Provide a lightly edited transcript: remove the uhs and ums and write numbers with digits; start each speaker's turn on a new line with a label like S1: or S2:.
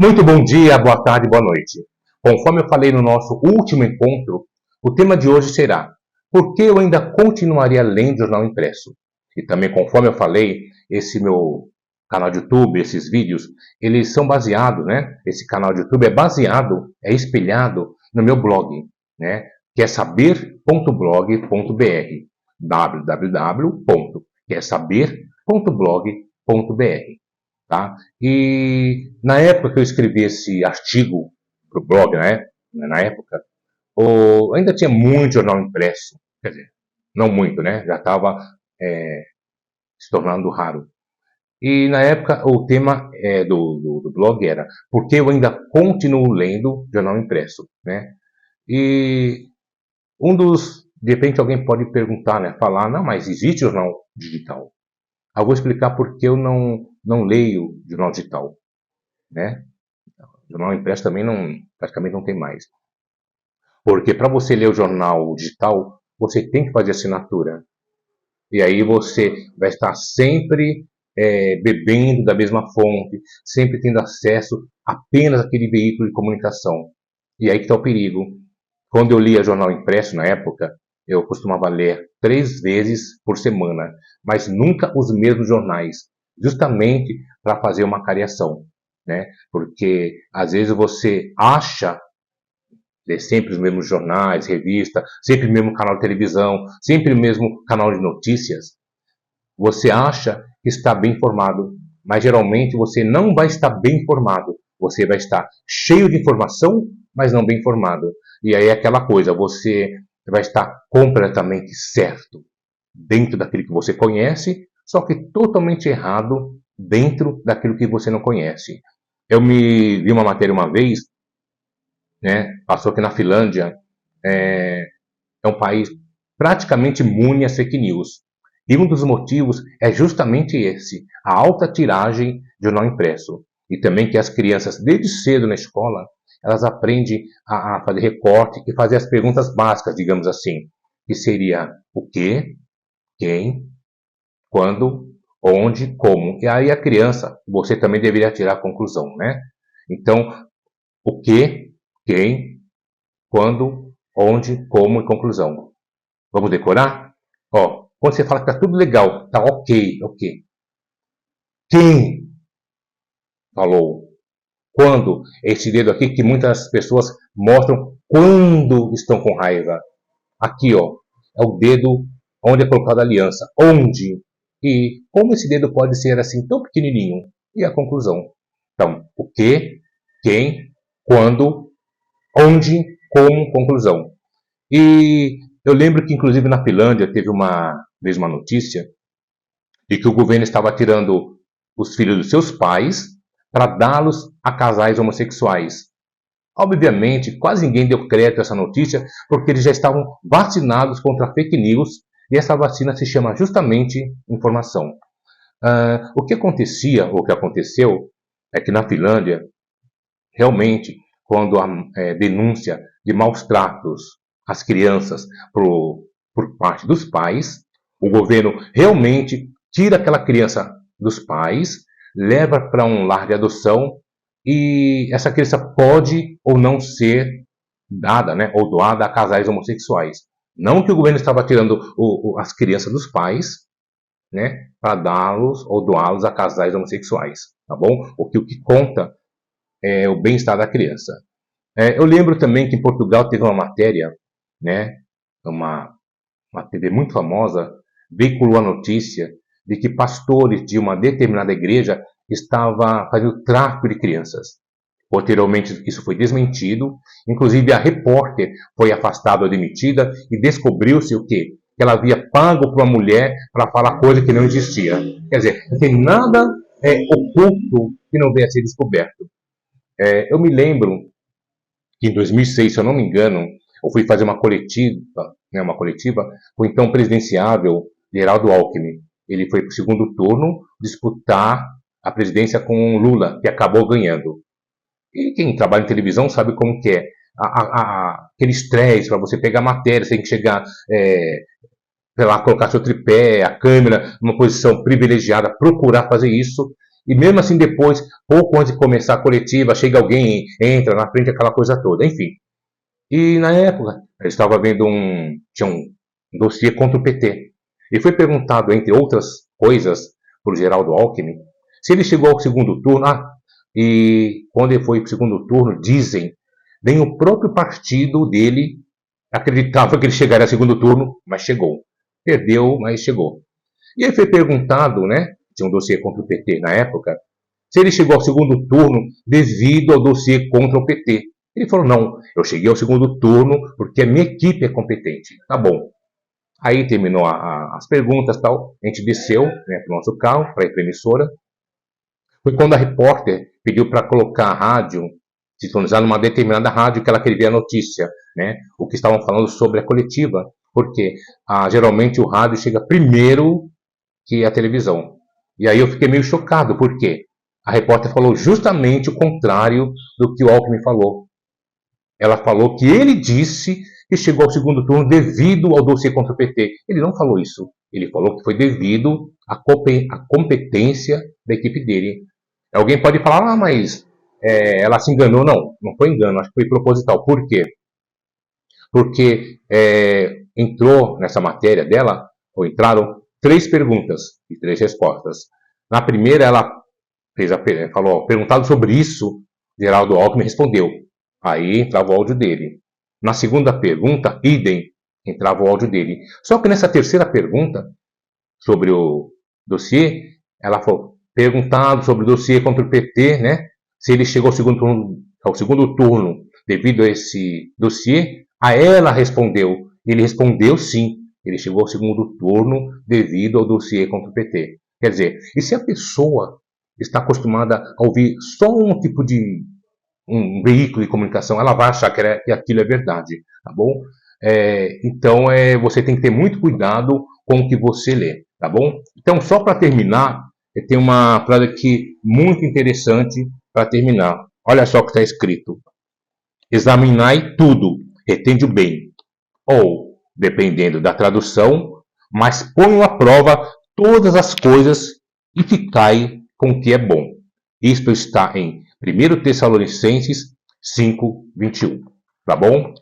S1: Muito bom dia, boa tarde, boa noite. Conforme eu falei no nosso último encontro, o tema de hoje será: por que eu ainda continuaria lendo jornal impresso? E também, conforme eu falei, esse meu canal de YouTube, esses vídeos, eles são baseados, né? Esse canal de YouTube é baseado, é espelhado no meu blog, né? Que é saber.blog.br, www.quersaber.blog.br. Tá? E na época que eu escrevi esse artigo para o blog, né? Na época, ainda tinha muito jornal impresso, quer dizer, não muito, né? Já estava se tornando raro. E na época o tema do blog era por que eu ainda continuo lendo jornal impresso, né? E de repente alguém pode perguntar, né? Falar, não, mas existe jornal digital. Eu vou explicar por que eu não leio jornal digital, né? Jornal impresso também praticamente não tem mais. Porque para você ler o jornal digital, você tem que fazer assinatura. E aí você vai estar sempre bebendo da mesma fonte, sempre tendo acesso apenas àquele veículo de comunicação. E aí que está o perigo. Quando eu lia jornal impresso na época, eu costumava ler 3 vezes por semana, mas nunca os mesmos jornais, justamente para fazer uma cariação, né? Porque às vezes você acha ler sempre os mesmos jornais, revista, sempre o mesmo canal de televisão, sempre o mesmo canal de notícias. Você acha que está bem informado, mas geralmente você não vai estar bem informado. Você vai estar cheio de informação, mas não bem informado. E aí é aquela coisa, você vai estar completamente certo dentro daquilo que você conhece, só que totalmente errado dentro daquilo que você não conhece. Eu vi uma matéria uma vez, né, passou que na Finlândia é um país praticamente imune às fake news. E um dos motivos é justamente esse, a alta tiragem de jornal impresso. E também que as crianças, desde cedo na escola, elas aprendem a fazer recorte e fazer as perguntas básicas, digamos assim, que seria o que, quem, quando, onde, como. E aí a criança, você também deveria tirar a conclusão, né? Então, o que, quem, quando, onde, como e conclusão. Vamos decorar? Ó, quando você fala que tá tudo legal, tá ok. Quem falou? Quando? Esse dedo aqui que muitas pessoas mostram quando estão com raiva. Aqui, ó, é o dedo onde é colocada a aliança. Onde? E como esse dedo pode ser assim tão pequenininho? E a conclusão. Então, o que, quem, quando, onde, como, conclusão. E eu lembro que, inclusive, na Finlândia teve uma notícia de que o governo estava tirando os filhos dos seus pais para dá-los a casais homossexuais. Obviamente, quase ninguém deu crédito a essa notícia, porque eles já estavam vacinados contra fake news, e essa vacina se chama justamente informação. O que aconteceu, é que na Finlândia, realmente, quando a denúncia de maus tratos às crianças por parte dos pais, o governo realmente tira aquela criança dos pais, leva para um lar de adoção e essa criança pode ou não ser dada, né, ou doada a casais homossexuais. Não que o governo estava tirando as crianças dos pais, né, para dá-los ou doá-los a casais homossexuais, tá bom? O que conta é o bem-estar da criança. Eu lembro também que em Portugal teve uma matéria, né, uma TV muito famosa, veiculou a notícia de que pastores de uma determinada igreja estavam fazendo tráfico de crianças. Posteriormente, isso foi desmentido. Inclusive, a repórter foi afastada ou demitida e descobriu-se o quê? Que ela havia pago para uma mulher para falar coisa que não existia. Quer dizer, não tem nada oculto que não venha a ser descoberto. Eu me lembro que em 2006, se eu não me engano, eu fui fazer uma coletiva com o então presidenciável Geraldo Alckmin. Ele foi para o segundo turno disputar a presidência com Lula, que acabou ganhando. E quem trabalha em televisão sabe como que é. Aquele estresse para você pegar a matéria, você tem que chegar, sei lá, colocar seu tripé, a câmera numa posição privilegiada, procurar fazer isso. E mesmo assim depois, pouco antes de começar a coletiva, chega alguém, entra na frente, aquela coisa toda, enfim. E na época, eu estava vendo tinha um dossiê contra o PT. E foi perguntado, entre outras coisas, por Geraldo Alckmin, se ele chegou ao segundo turno. E quando ele foi para o segundo turno, dizem, nem o próprio partido dele acreditava que ele chegaria ao segundo turno, mas chegou. Perdeu, mas chegou. E aí foi perguntado, né, tinha um dossiê contra o PT na época, se ele chegou ao segundo turno devido ao dossiê contra o PT. Ele falou, não, eu cheguei ao segundo turno porque a minha equipe é competente. Tá bom. Aí terminou as perguntas e tal, a gente desceu, né, para o nosso carro, para ir para a emissora. Foi quando a repórter pediu para colocar a rádio, sintonizar numa determinada rádio que ela queria ver a notícia, né, o que estavam falando sobre a coletiva, porque geralmente o rádio chega primeiro que a televisão. E aí eu fiquei meio chocado, porque a repórter falou justamente o contrário do que o Alckmin falou. Ela falou que ele disse que chegou ao segundo turno devido ao dossiê contra o PT. Ele não falou isso. Ele falou que foi devido à competência da equipe dele. Alguém pode falar, mas ela se enganou. Não, não foi engano, acho que foi proposital. Por quê? Porque entrou nessa matéria dela, ou entraram 3 perguntas e 3 respostas. Na primeira, ela falou, perguntado sobre isso, Geraldo Alckmin respondeu. Aí entrava o áudio dele. Na segunda pergunta, idem, entrava o áudio dele. Só que nessa terceira pergunta, sobre o dossiê, ela falou, perguntado sobre o dossiê contra o PT, né? Se ele chegou ao segundo turno devido a esse dossiê, a ela respondeu. Ele respondeu sim, ele chegou ao segundo turno devido ao dossiê contra o PT. Quer dizer, e se a pessoa está acostumada a ouvir só um tipo de um veículo de comunicação, ela vai achar que aquilo é verdade, tá bom? Então, você tem que ter muito cuidado com o que você lê, tá bom? Então, só para terminar, tem uma frase aqui muito interessante para terminar. Olha só o que está escrito. Examinai tudo, retende o bem. Ou, dependendo da tradução, mas ponham à prova todas as coisas e ficai com o que é bom. Isto está em 1 Tessalonicenses 5:21. Tá bom?